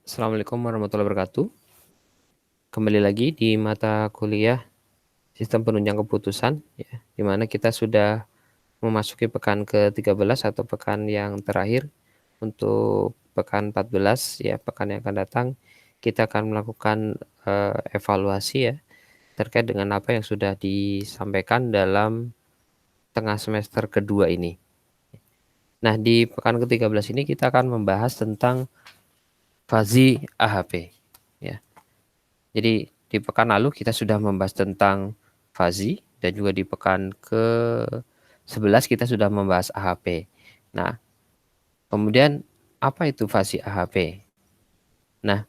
Assalamualaikum warahmatullahi wabarakatuh. Kembali lagi di mata kuliah Sistem Penunjang Keputusan, ya, di mana kita sudah memasuki pekan ke-13 atau pekan yang terakhir. Untuk pekan 14, ya, pekan yang akan datang, kita akan melakukan evaluasi, ya, terkait dengan apa yang sudah disampaikan dalam tengah semester kedua ini. Nah, di pekan ke-13 ini kita akan membahas tentang fazi AHP, ya. Jadi di pekan lalu kita sudah membahas tentang fazi dan juga di pekan ke-11 kita sudah membahas AHP. Nah, kemudian apa itu fazi AHP? Nah,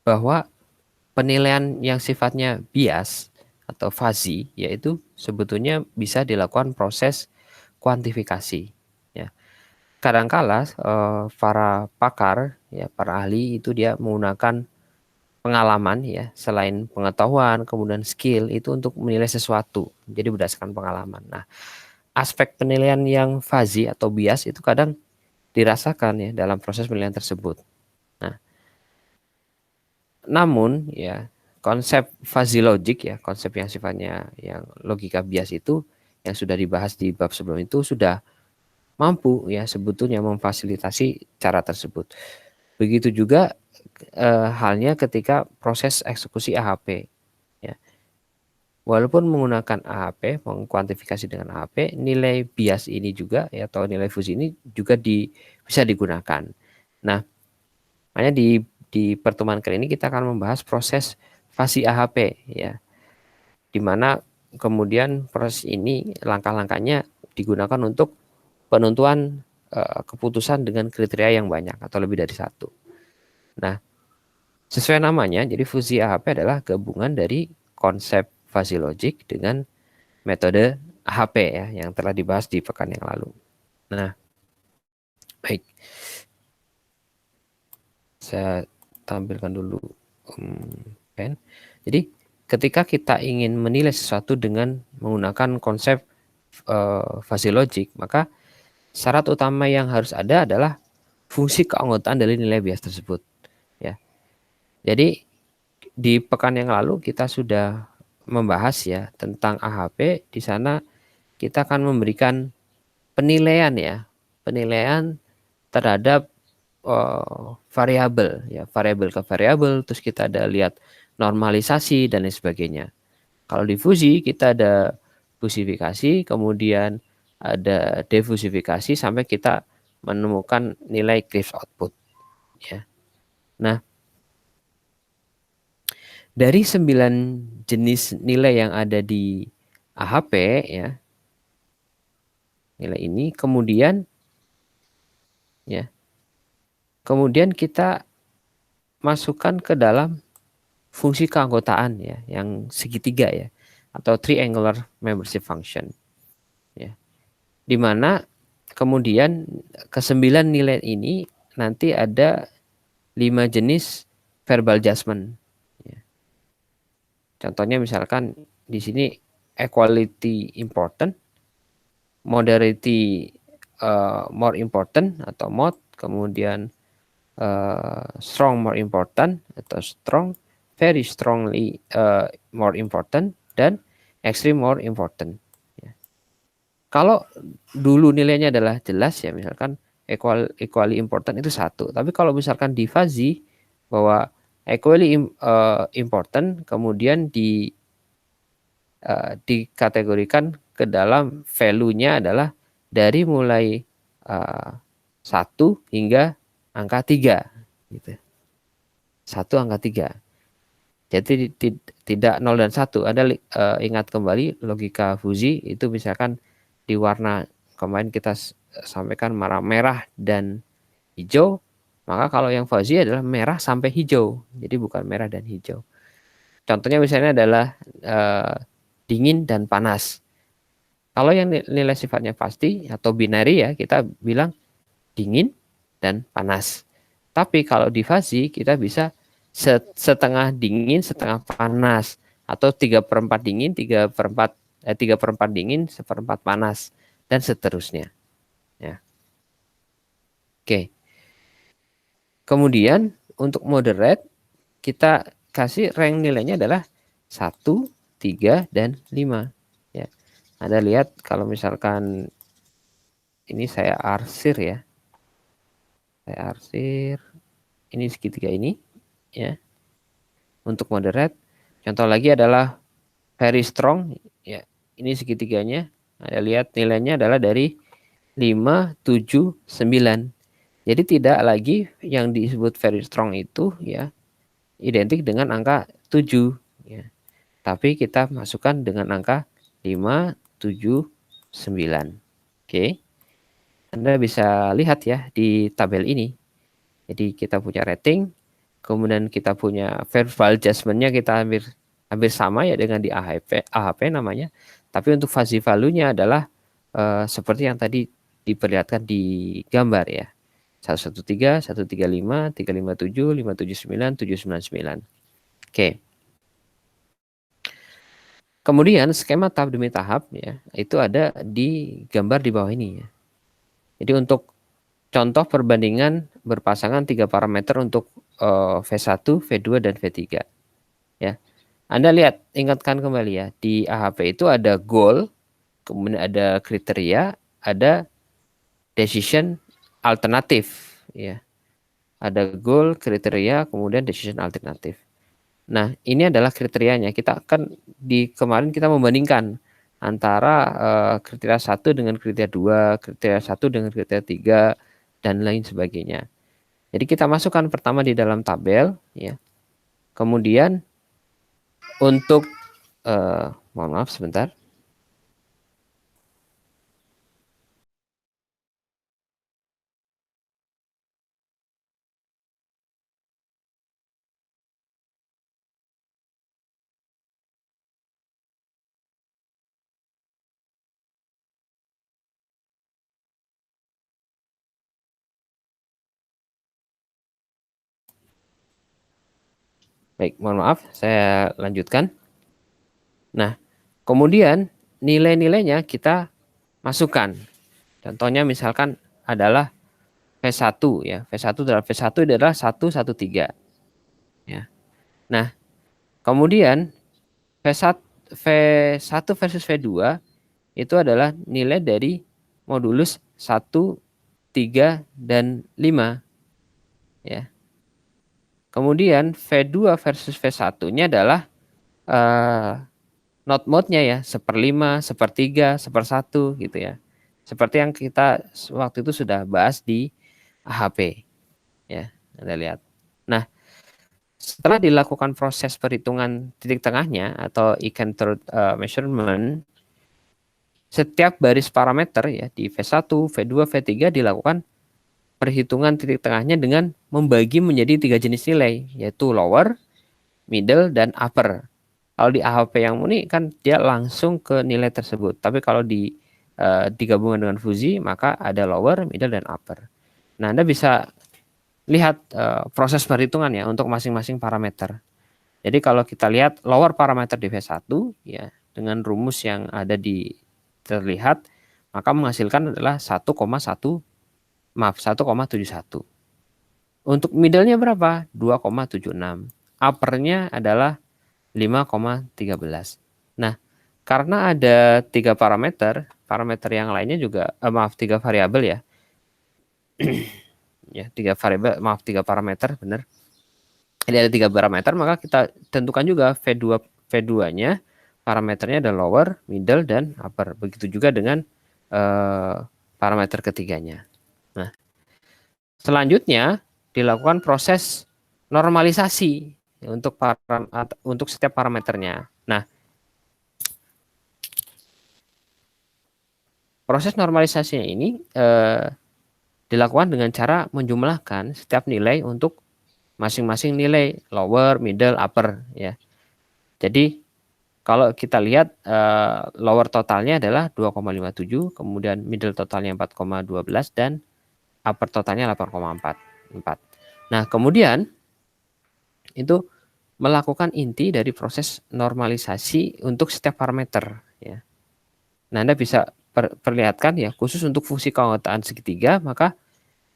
bahwa penilaian yang sifatnya bias atau fazi yaitu sebetulnya bisa dilakukan proses kuantifikasi, ya. Kadangkala para pakar, ya, para ahli itu dia menggunakan pengalaman, ya, selain pengetahuan kemudian skill itu untuk menilai sesuatu jadi berdasarkan pengalaman. Nah, aspek penilaian yang fazi atau bias itu kadang dirasakan, ya, dalam proses penilaian tersebut. Nah, namun, ya, konsep fuzzy logic, ya, konsep yang sifatnya yang logika bias itu yang sudah dibahas di bab sebelum itu sudah mampu, ya, sebetulnya memfasilitasi cara tersebut. Begitu juga halnya ketika proses eksekusi AHP, ya. Walaupun menggunakan AHP, mengkuantifikasi dengan AHP, nilai bias ini juga, ya, atau nilai fusi ini juga bisa digunakan. Nah, makanya di pertemuan kali ini kita akan membahas proses fasi AHP, ya, di mana kemudian proses ini langkah-langkahnya digunakan untuk penentuan keputusan dengan kriteria yang banyak atau lebih dari satu. Nah, sesuai namanya, jadi fusi AHP adalah gabungan dari konsep fuzzy logic dengan metode AHP, ya, yang telah dibahas di pekan yang lalu. Nah, baik. Saya tampilkan dulu pen. Jadi, ketika kita ingin menilai sesuatu dengan menggunakan konsep fuzzy logic, maka syarat utama yang harus ada adalah fungsi keanggotaan dari nilai bias tersebut, ya. Jadi di pekan yang lalu kita sudah membahas, ya, tentang AHP. Di sana kita akan memberikan penilaian, ya, penilaian terhadap variabel, ya, variabel ke variabel, terus kita ada lihat normalisasi dan lain sebagainya. Kalau difusi kita ada fusifikasi, kemudian ada defusifikasi sampai kita menemukan nilai Cliffs output, ya. Nah, dari 9 jenis nilai yang ada di AHP, ya, nilai ini kemudian, ya, kemudian kita masukkan ke dalam fungsi keanggotaan, ya, yang segitiga, ya, atau triangular membership function, ya, di mana kemudian ke-9 nilai ini nanti ada 5 jenis verbal adjustment, ya. Contohnya misalkan di sini equality important, moderate more important atau mod, kemudian strong more important atau strong, very strongly more important, dan extreme more important, ya. Kalau dulu nilainya adalah jelas, ya, misalkan equally important itu 1, tapi kalau misalkan di fuzzy bahwa equally important kemudian dikategorikan ke dalam value-nya adalah dari mulai 1 hingga angka 3, gitu. 1 angka 3. Jadi tidak 0 dan 1. Anda ingat kembali logika Fuzzy itu misalkan di warna kemarin kita sampaikan merah dan hijau, maka kalau yang fuzzy adalah merah sampai hijau. Jadi bukan merah dan hijau. Contohnya misalnya adalah dingin dan panas. Kalau yang nilai sifatnya pasti atau binary, ya, kita bilang dingin dan panas. Tapi kalau di fuzzy kita bisa setengah dingin, setengah panas, atau 3/4 dingin, 3/4 dingin, 1/4 panas, dan seterusnya, ya. Oke. Kemudian untuk moderate kita kasih rank nilainya adalah 1, 3, dan 5. Ya. Anda lihat kalau misalkan ini saya arsir ya. Saya arsir ini segitiga ini ya. Untuk moderate, contoh lagi adalah very strong ya. Ini segitiganya. Anda lihat nilainya adalah dari 5, 7, 9. Jadi tidak lagi yang disebut very strong itu ya identik dengan angka 7 ya. Tapi kita masukkan dengan angka 5, 7, 9. Oke. Anda bisa lihat ya di tabel ini. Jadi kita punya rating, kemudian kita punya verbal judgment-nya kita hampir sama ya dengan di AHP namanya. Tapi untuk fuzzy value-nya adalah seperti yang tadi diperlihatkan di gambar ya. 113, 135, 357, 579, 799. Oke. Kemudian skema tahap demi tahap ya, itu ada di gambar di bawah ini ya. Jadi untuk contoh perbandingan berpasangan 3 parameter untuk V1, V2, dan V3 ya. Anda lihat, ingatkan kembali ya, di AHP itu ada goal, kemudian ada kriteria, ada decision alternatif ya. Ada goal, kriteria, kemudian decision alternatif. Nah, ini adalah kriterianya. Kita akan kemarin kita membandingkan antara kriteria 1 dengan kriteria 2, kriteria 1 dengan kriteria 3, dan lain sebagainya. Jadi kita masukkan pertama di dalam tabel ya. Kemudian untuk mohon maaf sebentar. Baik, mohon maaf, saya lanjutkan. Nah, kemudian nilai-nilainya kita masukkan. Contohnya misalkan adalah V1 ya. V1 adalah 113 ya. Nah, kemudian V1 versus V2 itu adalah nilai dari modulus 1, 3, dan 5 ya. Kemudian V2 versus V1-nya adalah not mode-nya ya, 1/5, 1/3, 1/1 gitu ya. Seperti yang kita waktu itu sudah bahas di AHP ya, Anda lihat. Nah, setelah dilakukan proses perhitungan titik tengahnya atau Eikenthal measurement, setiap baris parameter ya di V1, V2, V3 dilakukan perhitungan titik tengahnya dengan membagi menjadi 3 jenis nilai, yaitu lower, middle, dan upper. Kalau di AHP yang murni kan dia langsung ke nilai tersebut. Tapi kalau digabungkan dengan Fuzi, maka ada lower, middle, dan upper. Nah, Anda bisa lihat proses perhitungan ya untuk masing-masing parameter. Jadi kalau kita lihat lower parameter di V1 ya dengan rumus yang ada terlihat, maka menghasilkan adalah 1,71. Untuk middle-nya berapa? 2,76. Upper-nya adalah 5,13. Nah, karena ada 3 parameter, parameter yang lainnya juga 3 variabel ya. Ya, 3 variabel, 3 parameter, benar. Jadi ada 3 parameter, maka kita tentukan juga V2-nya parameternya ada lower, middle, dan upper. Begitu juga dengan parameter ketiganya. Nah, selanjutnya dilakukan proses normalisasi untuk setiap parameternya. Nah, proses normalisasinya ini dilakukan dengan cara menjumlahkan setiap nilai untuk masing-masing nilai lower, middle, upper ya. Jadi kalau kita lihat lower totalnya adalah 2,57, kemudian middle totalnya 4,12 dan upper totalnya 8,44. Nah, kemudian itu melakukan inti dari proses normalisasi untuk setiap parameter ya. Nah, Anda bisa perlihatkan ya, khusus untuk fungsi keanggotaan segitiga, maka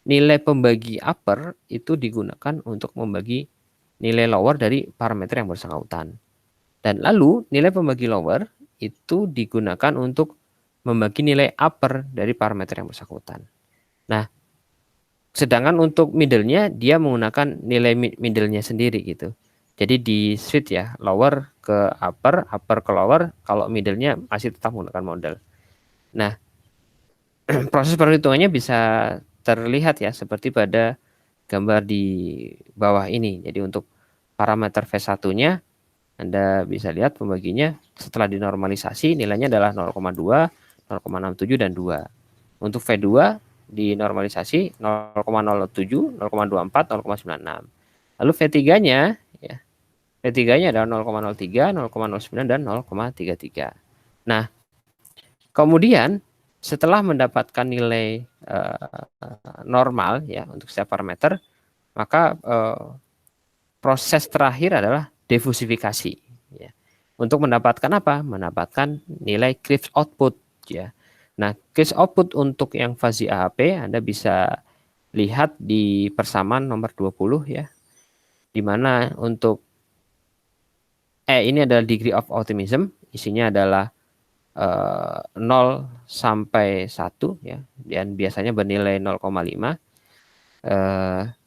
nilai pembagi upper itu digunakan untuk membagi nilai lower dari parameter yang bersangkutan. Dan lalu nilai pembagi lower itu digunakan untuk membagi nilai upper dari parameter yang bersangkutan. Nah, sedangkan untuk middle-nya dia menggunakan nilai middle-nya sendiri gitu. Jadi di switch ya, lower ke upper, upper ke lower, kalau middle-nya masih tetap menggunakan model. Nah, proses perhitungannya bisa terlihat ya seperti pada gambar di bawah ini. Jadi untuk parameter V1-nya Anda bisa lihat pembaginya setelah dinormalisasi nilainya adalah 0,2, 0,67 dan 2. Untuk V2 dinormalisasi 0,07, 0,24, 0,96. Lalu V3-nya ya, V3-nya adalah 0,03, 0,09 dan 0,33. Nah, kemudian setelah mendapatkan nilai normal ya untuk setiap parameter, maka proses terakhir adalah difusifikasi ya. Untuk mendapatkan apa? Mendapatkan nilai Krips output ya. Nah, Krips output untuk yang fuzzy AHP Anda bisa lihat di persamaan nomor 20 ya. Di mana untuk ini adalah degree of optimism, isinya adalah 0 sampai 1 ya, dan biasanya bernilai 0,5.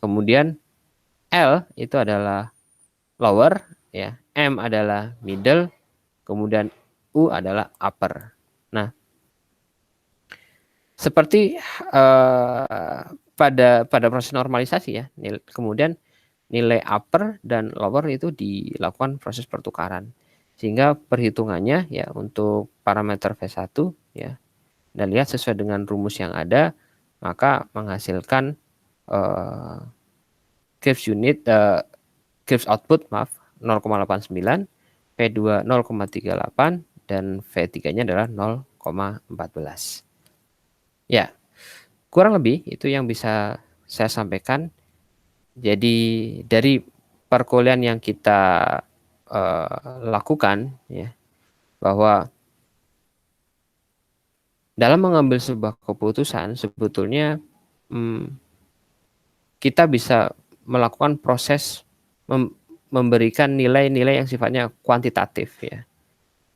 Kemudian L itu adalah lower ya, M adalah middle, kemudian U adalah upper. Nah, seperti pada proses normalisasi ya, kemudian nilai upper dan lower itu dilakukan proses pertukaran. Sehingga perhitungannya ya untuk parameter V1 ya, dan lihat sesuai dengan rumus yang ada, maka menghasilkan Krips unit Krips output maaf 0,89, V2 0,38 dan V3-nya adalah 0,14. Ya, kurang lebih itu yang bisa saya sampaikan. Jadi dari perkuliahan yang kita lakukan ya, bahwa dalam mengambil sebuah keputusan sebetulnya kita bisa melakukan proses memberikan nilai-nilai yang sifatnya kuantitatif ya.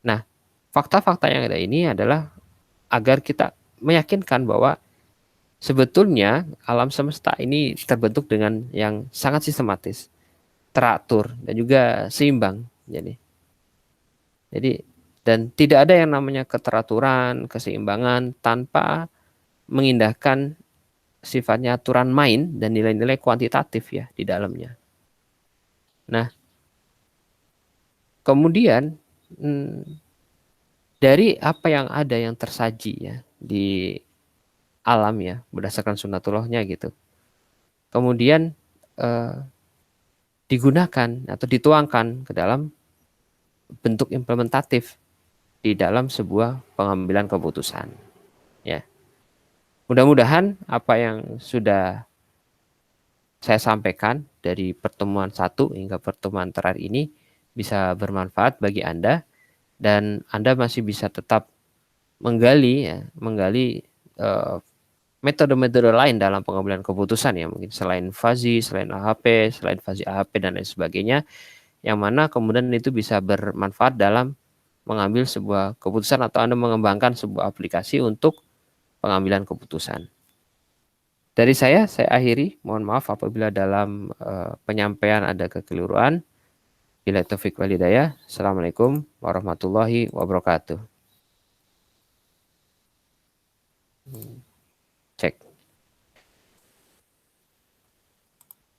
Nah, fakta-fakta yang ada ini adalah agar kita meyakinkan bahwa sebetulnya alam semesta ini terbentuk dengan yang sangat sistematis, teratur dan juga seimbang. Jadi dan tidak ada yang namanya keteraturan, keseimbangan tanpa mengindahkan sifatnya aturan main dan nilai-nilai kuantitatif ya di dalamnya. Nah, kemudian dari apa yang ada yang tersaji ya di alam ya berdasarkan sunatullahnya gitu. Kemudian digunakan atau dituangkan ke dalam bentuk implementatif di dalam sebuah pengambilan keputusan. Ya. Mudah-mudahan apa yang sudah saya sampaikan dari pertemuan 1 hingga pertemuan terakhir ini bisa bermanfaat bagi Anda dan Anda masih bisa tetap menggali metode-metode lain dalam pengambilan keputusan ya, mungkin selain fuzzy, selain AHP, selain fuzzy AHP dan lain sebagainya, yang mana kemudian itu bisa bermanfaat dalam mengambil sebuah keputusan atau Anda mengembangkan sebuah aplikasi untuk pengambilan keputusan. Dari saya akhiri. Mohon maaf apabila dalam penyampaian ada kekeliruan. Bila taufik wal hidayah. Assalamualaikum warahmatullahi wabarakatuh.